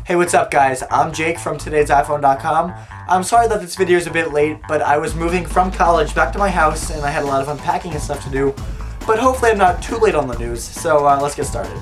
Hey, what's up guys? I'm Jake from TodaysiPhone.com. I'm sorry that this video is a bit late, but I was moving from college back to my house and I had a lot of unpacking and stuff to do. But hopefully I'm not too late on the news, so let's get started.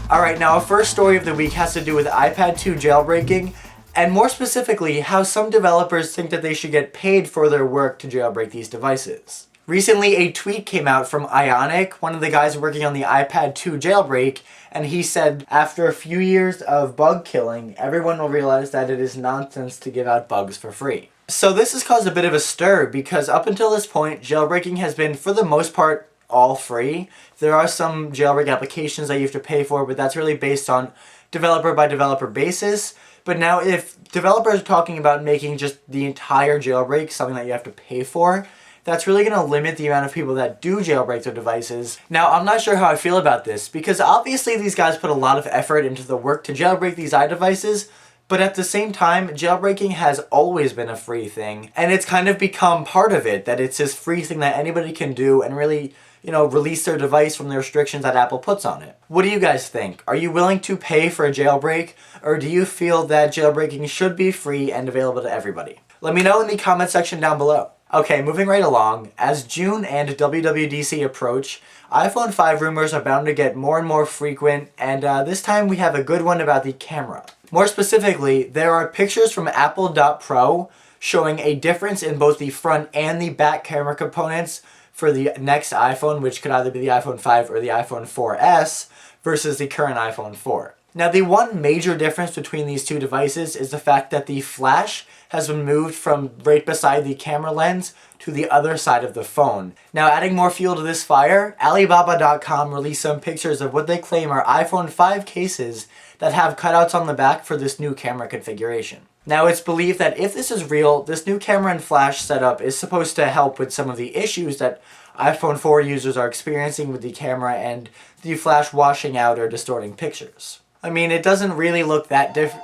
Alright, now our first story of the week has to do with iPad 2 jailbreaking, and more specifically, how some developers think that they should get paid for their work to jailbreak these devices. Recently, a tweet came out from Ionic, one of the guys working on the iPad 2 jailbreak, and he said, after a few years of bug killing, everyone will realize that it is nonsense to give out bugs for free. So this has caused a bit of a stir, because up until this point, jailbreaking has been, for the most part, all free. There are some jailbreak applications that you have to pay for, but that's really based on developer by developer basis. But now if developers are talking about making just the entire jailbreak something that you have to pay for, that's really going to limit the amount of people that do jailbreak their devices. Now, I'm not sure how I feel about this, because obviously these guys put a lot of effort into the work to jailbreak these iDevices, but at the same time, jailbreaking has always been a free thing, and it's kind of become part of it, that it's this free thing that anybody can do and really, release their device from the restrictions that Apple puts on it. What do you guys think? Are you willing to pay for a jailbreak, or do you feel that jailbreaking should be free and available to everybody? Let me know in the comment section down below. Okay, moving right along, as June and WWDC approach, iPhone 5 rumors are bound to get more and more frequent, and this time we have a good one about the camera. More specifically, there are pictures from Apple.Pro showing a difference in both the front and the back camera components for the next iPhone, which could either be the iPhone 5 or the iPhone 4S, versus the current iPhone 4. Now, the one major difference between these two devices is the fact that the flash has been moved from right beside the camera lens to the other side of the phone. Now, adding more fuel to this fire, Alibaba.com released some pictures of what they claim are iPhone 5 cases that have cutouts on the back for this new camera configuration. Now, it's believed that if this is real, this new camera and flash setup is supposed to help with some of the issues that iPhone 4 users are experiencing with the camera and the flash washing out or distorting pictures. I mean, it doesn't really look that different.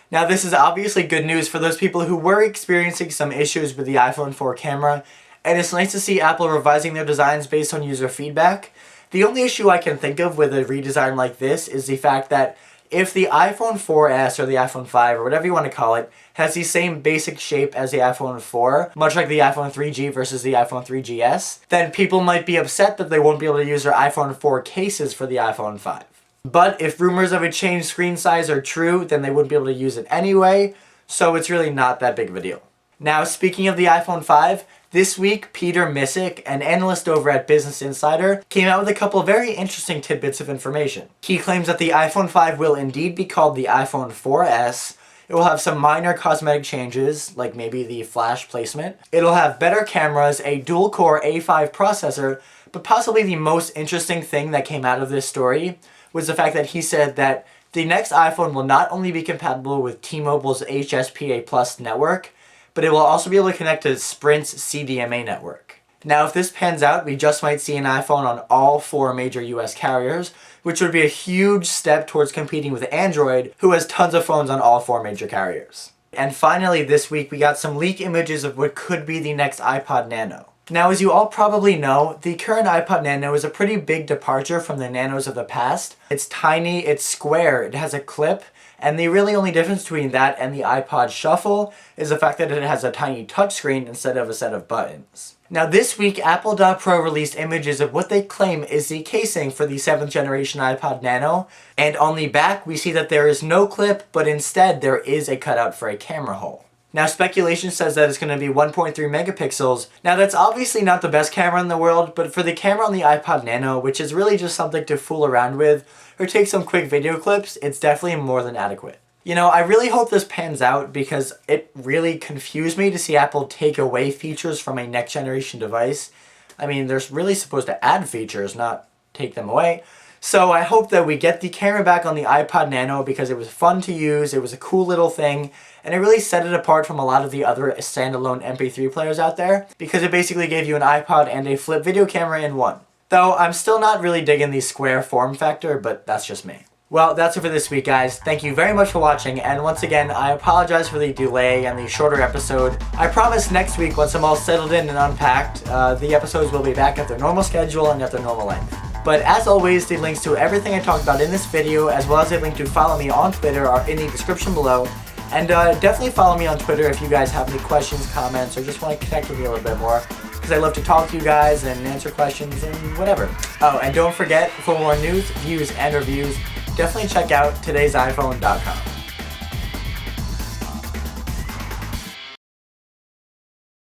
Now, this is obviously good news for those people who were experiencing some issues with the iPhone 4 camera, and it's nice to see Apple revising their designs based on user feedback. The only issue I can think of with a redesign like this is the fact that if the iPhone 4S or the iPhone 5 or whatever you want to call it has the same basic shape as the iPhone 4, much like the iPhone 3G versus the iPhone 3GS, then people might be upset that they won't be able to use their iPhone 4 cases for the iPhone 5. But if rumors of a changed screen size are true, then they wouldn't be able to use it anyway, so it's really not that big of a deal. Now, speaking of the iPhone 5, this week, Peter Missick, an analyst over at Business Insider, came out with a couple very interesting tidbits of information. He claims that the iPhone 5 will indeed be called the iPhone 4S. It will have some minor cosmetic changes, like maybe the flash placement. It'll have better cameras, a dual-core A5 processor, but possibly the most interesting thing that came out of this story was the fact that he said that the next iPhone will not only be compatible with T-Mobile's HSPA Plus network, but it will also be able to connect to Sprint's CDMA network. Now, if this pans out, we just might see an iPhone on all 4 major US carriers, which would be a huge step towards competing with Android, who has tons of phones on all 4 major carriers. And finally, this week, we got some leak images of what could be the next iPod Nano. Now, as you all probably know, the current iPod Nano is a pretty big departure from the Nanos of the past. It's tiny, it's square, it has a clip, and the really only difference between that and the iPod Shuffle is the fact that it has a tiny touchscreen instead of a set of buttons. Now, this week, Apple.Pro released images of what they claim is the casing for the 7th generation iPod Nano, and on the back we see that there is no clip, but instead there is a cutout for a camera hole. Now, speculation says that it's going to be 1.3 megapixels. Now, that's obviously not the best camera in the world, but for the camera on the iPod Nano, which is really just something to fool around with or take some quick video clips, it's definitely more than adequate. I really hope this pans out because it really confused me to see Apple take away features from a next generation device. I mean, they're really supposed to add features, not take them away. So I hope that we get the camera back on the iPod Nano because it was fun to use, it was a cool little thing, and it really set it apart from a lot of the other standalone MP3 players out there because it basically gave you an iPod and a flip video camera in one. Though I'm still not really digging the square form factor, but that's just me. Well, that's it for this week, guys. Thank you very much for watching, and once again, I apologize for the delay and the shorter episode. I promise next week, once I'm all settled in and unpacked, the episodes will be back at their normal schedule and at their normal length. But as always, the links to everything I talked about in this video, as well as a link to follow me on Twitter, are in the description below. And definitely follow me on Twitter if you guys have any questions, comments, or just want to connect with me a little bit more, because I love to talk to you guys and answer questions and whatever. Oh, and don't forget, for more news, views, and reviews, definitely check out TodaysiPhone.com.